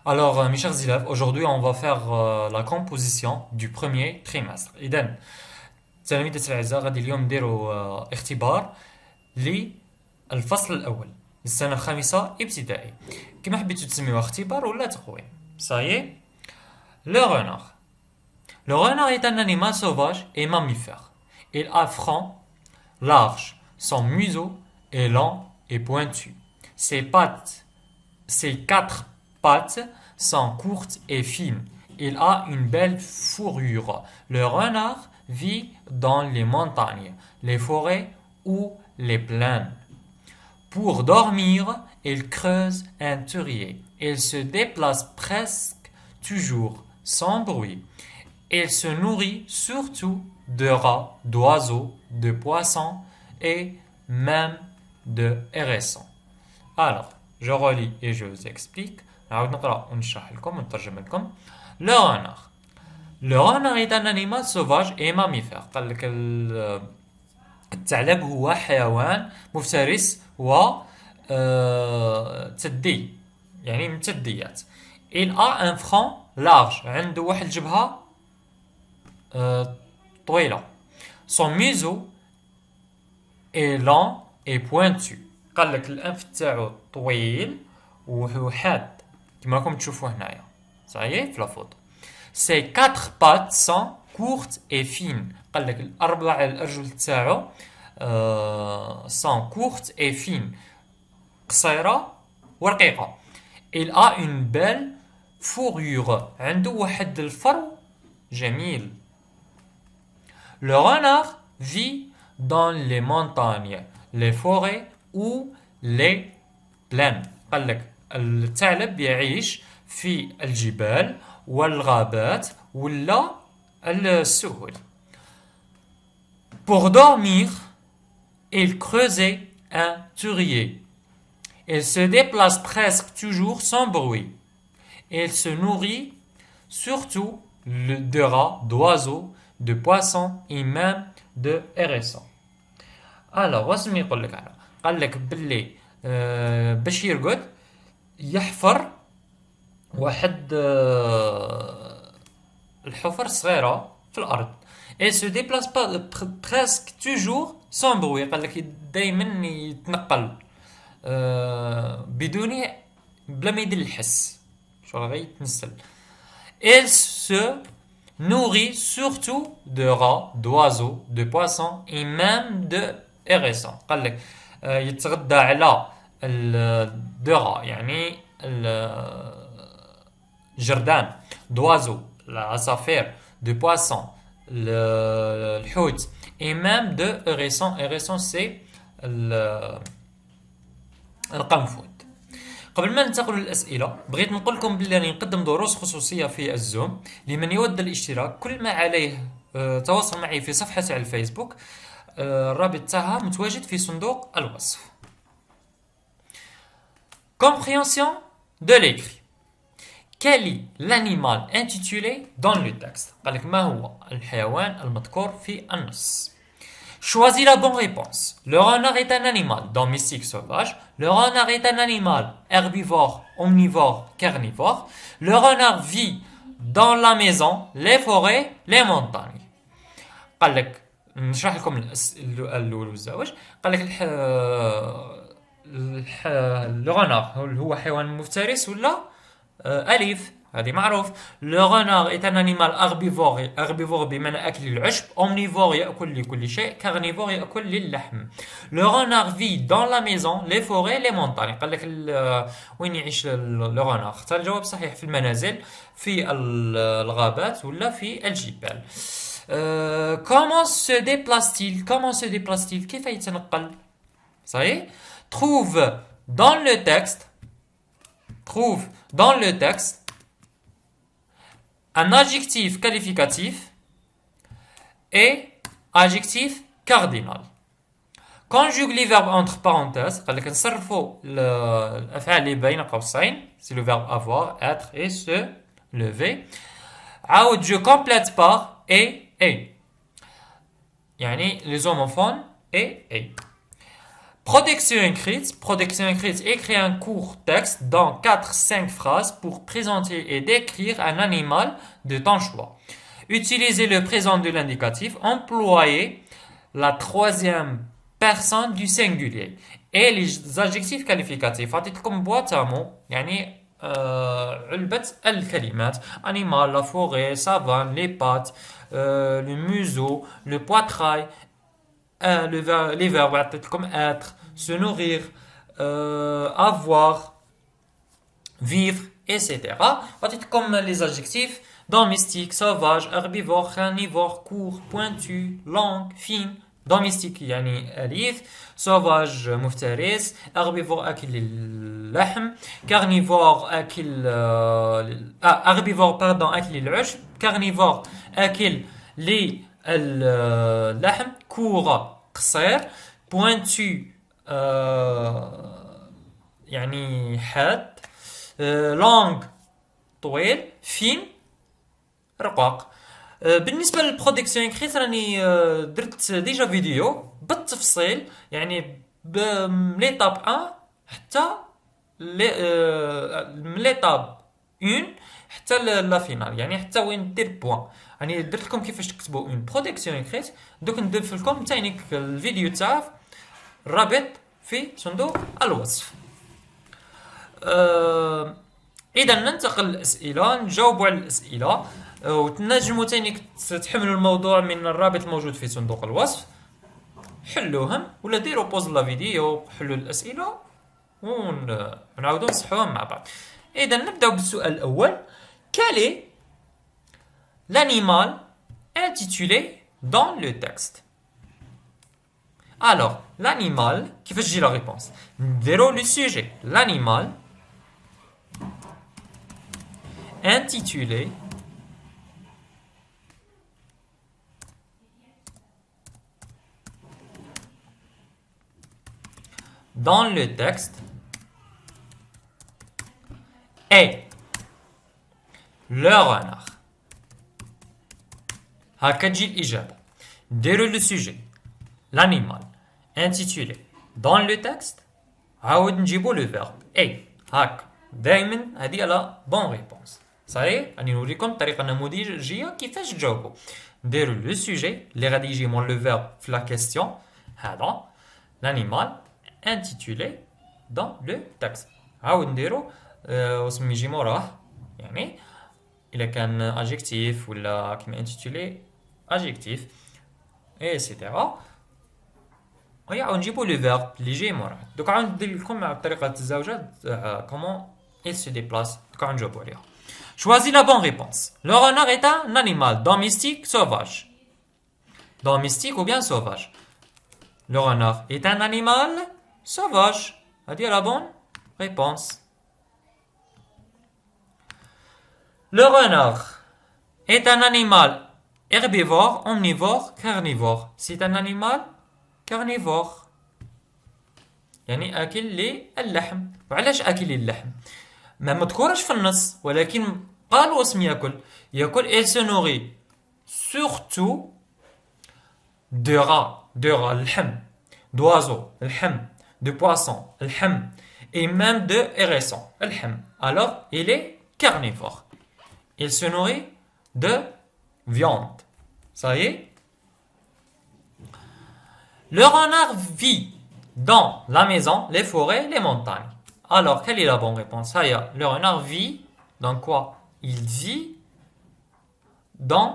Alors, mes chers élèves, aujourd'hui, on va faire la composition du premier trimestre. إذن تلاميذ الأعزاء غادي اليوم نديروا اختبار للفصل الأول للسنة الخامسة ابتدائي. كما حبيتوا تسميوه اختبار ولا تقويم. صايي. Le renard. Le renard est un animal sauvage et mammifère. Il a front large, son museau est long et pointu. Ses quatre pattes sont courtes et fines. Il a une belle fourrure. Le renard vit dans les montagnes, les forêts ou les plaines. Pour dormir, il creuse un terrier. Il se déplace presque toujours sans bruit. Il se nourrit surtout de rats, d'oiseaux, de poissons et même de hérissons. Alors, je relis et je vous explique. نعاود نقرأ ونشرح لكم ونترجم لكم. Le renard. Le renard est un animal sauvage et mammifère. قال لك الثعلب هو حيوان مفترس و تدي، يعني من التديات. Il a un front large. عنده واحد الجبهة طويلة. Son museau est long et pointu. قال لك الأنف تاعو طويل وهو حاد كما راكم تشوفوا هنايا. صحيح في لافوتو. Ses quatre pattes sont courtes et fines. قال لك الأربع الأرجل تاعو sont courtes et fines. قصيرة ورقيقة. Il a une belle fourrure. عنده واحد الفرو جميل. Le renard vit dans les montagnes, les forêts ou les plaines. قال لك الثعلب يعيش في الجبال والغابات ولا السهول. Pour dormir, il creusait un terrier. Il se déplace presque toujours sans bruit. Il se nourrit surtout de rats, d'oiseaux, de poissons et même de hérissons. Alors, واش ما يقول لك على؟ قال لك باللي باش يرقد يحفر واحد الحفر صغيرة في الأرض. Il se déplace pas presque toujours sans bruit. قال لك دايما يتنقل بدون بلا ما يدير الحس شغل غير يتنسل. Il se nourrit surtout de rats, d'oiseaux, de poissons et même de hérissons. قال لك يتغذى على الدغا يعني الجردان، d'oiseaux العصافير، de poissons الحوت et même de hérissons. Hérissons c'est القنفذ. قبل ما ننتقل للأسئلة بغيت نقول لكم بلي راني نقدم دروس خصوصية في الزوم. لمن يود الاشتراك كل ما عليه تواصل معي في صفحة على الفيسبوك. الرابط تاعها متواجد في صندوق الوصف. Compréhension de l'écrit. Quel est l'animal intitulé dans le texte؟ قال لك ما هو الحيوان المذكور في النص. Choisis la bonne réponse. Le renard est un animal domestique sauvage. Le renard est un animal herbivore, omnivore, carnivore. Le renard vit dans la maison, les forêts, les montagnes. قال لك نشرح لكم الأول والزواج. قال لك le renard هو حيوان مفترس ولا أليف؟ هذه معروف. Le renard est un animal herbivore بمعنى أكل العشب. Omnivore يأكل لكل شيء. Carnivore يأكل للحم. Le renard vit dans la maison, les forêts, les montagnes. قال لك وين يعيش le renard؟ اختار الجواب صحيح في المنازل، في الغابات ولا في الجبال. Comment se déplace-t-il؟ Comment se déplace-t-il؟ كيف يتنقل؟ صحيح. Trouve dans le texte un adjectif qualificatif et adjectif cardinal. Conjugue les verbes entre parenthèses. قال لك نصرفوا الأفعال اللي بين قوسين. C'est le verbe avoir, être et se lever. عاود je complète par et. يعني les homophones et. Production écrite écrit un court texte dans 4-5 phrases pour présenter et décrire un animal de ton choix. Utilisez le présent de l'indicatif. Employez la troisième personne du singulier. Et les adjectifs qualificatifs. أعطيتكم boîte à mots يعني علبة الكلمات animal, la forêt, savane, les pattes, le museau, le poitrail, les verbes أعطيتكم être, se nourrir, avoir, vivre, etc. أعطيتكم les adjectifs domestique, sauvage, herbivore, carnivore, court, pointu, long, fine. domestique يعني أليف, sauvage مفترس, herbivore أكل اللحم, carnivore أكل herbivore pardon أكل العشب, carnivore أكل اللحم, court قصير, pointu يعني حاد, long طويل, fine رقاق. بالنسبه للبرودكسيون اكريت راني درت ديجا فيديو بالتفصيل يعني من ليطاب 1 حتى من ليطاب 1 حتى لا فينال يعني حتى وين دير بوان. يعني درت لكم كيفاش تكتبوا اون برودكسيون اكريت. دوك ندير لكم ثاني الفيديو تاعه الرابط في صندوق الوصف. اذا ننتقل للاسئله نجاوبوا على الاسئله وتنجموا تاني تحملوا الموضوع من الرابط الموجود في صندوق الوصف. حلوهم ولا ديروا بوز لا فيديو حلوا الاسئله ونعاودوا نصحوهم مع بعض. اذا نبداو بالسؤال الاول. Quel est l'animal intitulé dans le texte? Alors l'animal كيفاش تجي لا ريبونس؟ نديروا لو سوجي l'animal intitulé dans le texte est le renard. هكا تجي الإجابة. ديروا لو سوجي l'animal intitulé dans le texte عاود نجيبوا لو فيرب اي هاك دائما هذه لا بون ريبونس. صحيح راني نوريكم الطريقه النموذجيه كيفاش تجاوبوا. ديروا لو سوجي اللي غادي يجي مون لو فيرب في لا كيستيون هذا l'animal intitulé dans le texte. عاود نديرو واسم يجي موراه يعني الا كان adjectif ولا كيما intitulé adjectif etc. ويعاود نجيبو لو فيرب اللي يجي موراه. دوك عاود ندير لكم مع طريقه الزوجه comment il se déplace. دوك عاود نجاوبو عليها. Choisis la bonne réponse. Le renard est un animal domestique sauvage. Domestique ou bien sauvage? Le renard est un animal sauvage. هذه la bonne réponse. Le renard est un animal herbivore, omnivore, carnivore. C'est un animal carnivore. يعني أكل للحم. وعلاش أكل اللحم؟ ما مذكورش في النص ولكن قال واسم يأكل il se nourrit surtout de rats الحم, d'oiseaux الحم, de poissons الحم et même de hérissons الحم. Alors il est carnivore. Il se nourrit de viande. Ça y est. Le renard vit dans la maison, les forêts, les montagnes. Alors, quelle est la bonne réponse? Ça y est, le renard vit dans quoi? Il vit dans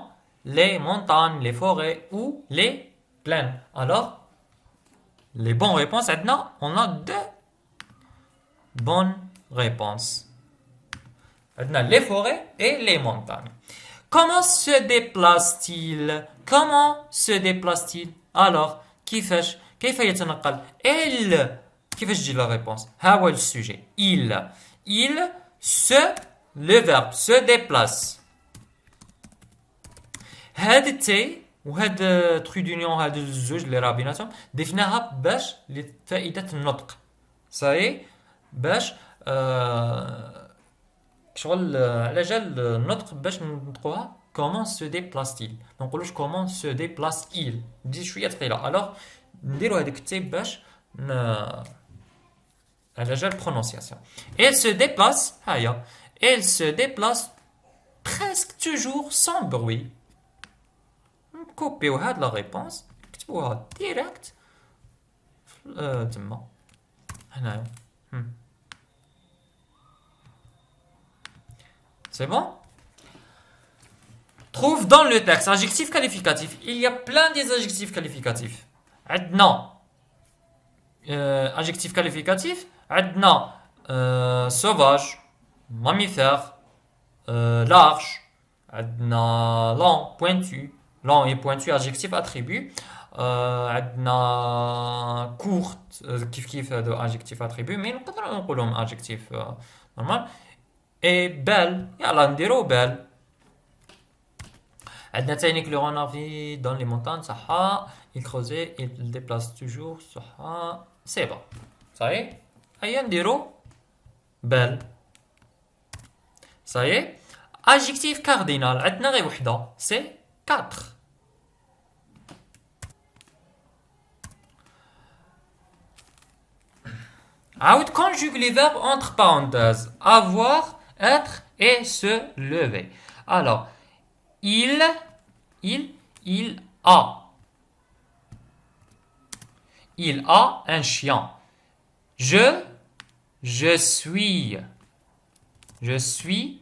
les montagnes, les forêts ou les plaines. Alors, les bonnes réponses, maintenant, on a deux bonnes réponses. Maintenant, les forêts et les montagnes. Comment se déplace-t-il? Comment se déplace-t-il? Alors, كيف يتنقل? Il. كيفاش تجي la réponse? ها هو السوجي. Il se, le verbe se déplace. هاد التي وهاد ترو دونيون هاد الزوج اللي راه بيناتهم ضفناها باش لفائدة النطق. صاي باش شغل على جال النطق باش نطقوها comment se déplace-t-il. ما نقولوش comment se déplace-il. دي شويه ثقيله. الوغ نديرو هذيك التي باش على جال prononciation. Elle se déplace, elle se déplace presque toujours sans bruit. كوبيو هاد لا ريبونس كتبوها ديريكت تما هنايا. C'est bon? Trouve dans le texte adjectif qualificatif. Il y a plein des adjectifs qualificatifs. عندنا adjectif qualificatif. عندنا sauvage, mammifère, large. عندنا long, pointu. Long et pointu, adjectif attribut. عندنا courte, كيف adjectif attribut. Mais نقدر نقولهم adjectif normal. Et belle, يلا نديرو belle. عندنا تانيك لو غون في dans les montagnes, صحا. Il creusait, il déplace toujours, صحا. C'est bon. Ça y est. هيا نديرو belle. Ça y est. Adjectif cardinal, عندنا غير وحدة. C'est 4. عاود conjugue les verbes entre parenthèses. Avoir, être et se lever. Alors, il a. Il a un chien. Je suis. Je suis.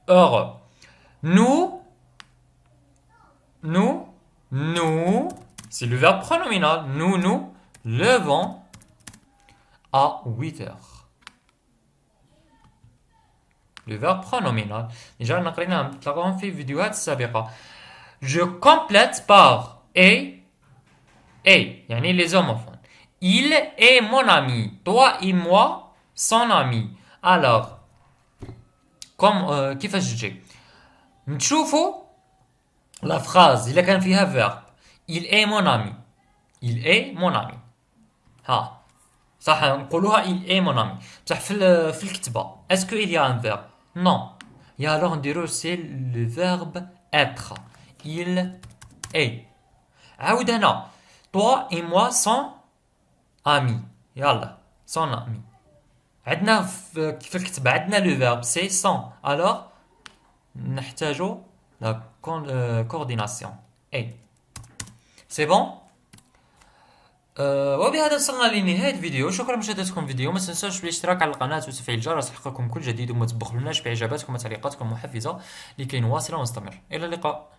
Heureux. Nous, c'est le verbe pronominal. Nous levons à 8 heures. Le verbe pronominal. Déjà, on a fait une vidéo السابقة. Je complète par et, يعني les homophones. Il est mon ami. Toi et moi, son ami. Alors, comme كيفاش تجي؟ نشوفوا la phrase إذا كان فيها verbe. Il est mon ami. Il est mon ami. ها صح نقولوها il est mon ami. بصح في الكتابة. Est-ce qu'il y a un verbe? Non. Et alors نديرو c'est le verbe être. Il est. عاود هنا. Toi et moi sont amis. يلا son ami. عندنا في الكتابة عندنا le verbe c'est son. Alors نحتاجو la coordination. Et. C'est bon? وبهذا وصلنا لنهاية الفيديو. شكرا مشاهدتكم الفيديو. ما تنسوش بالاشتراك على القناة وتفعيل الجرس ليحققكم كل جديد وما تبخلوناش بعجاباتكم وتعليقاتكم محفزة لكي نواصل ونستمر. إلى اللقاء.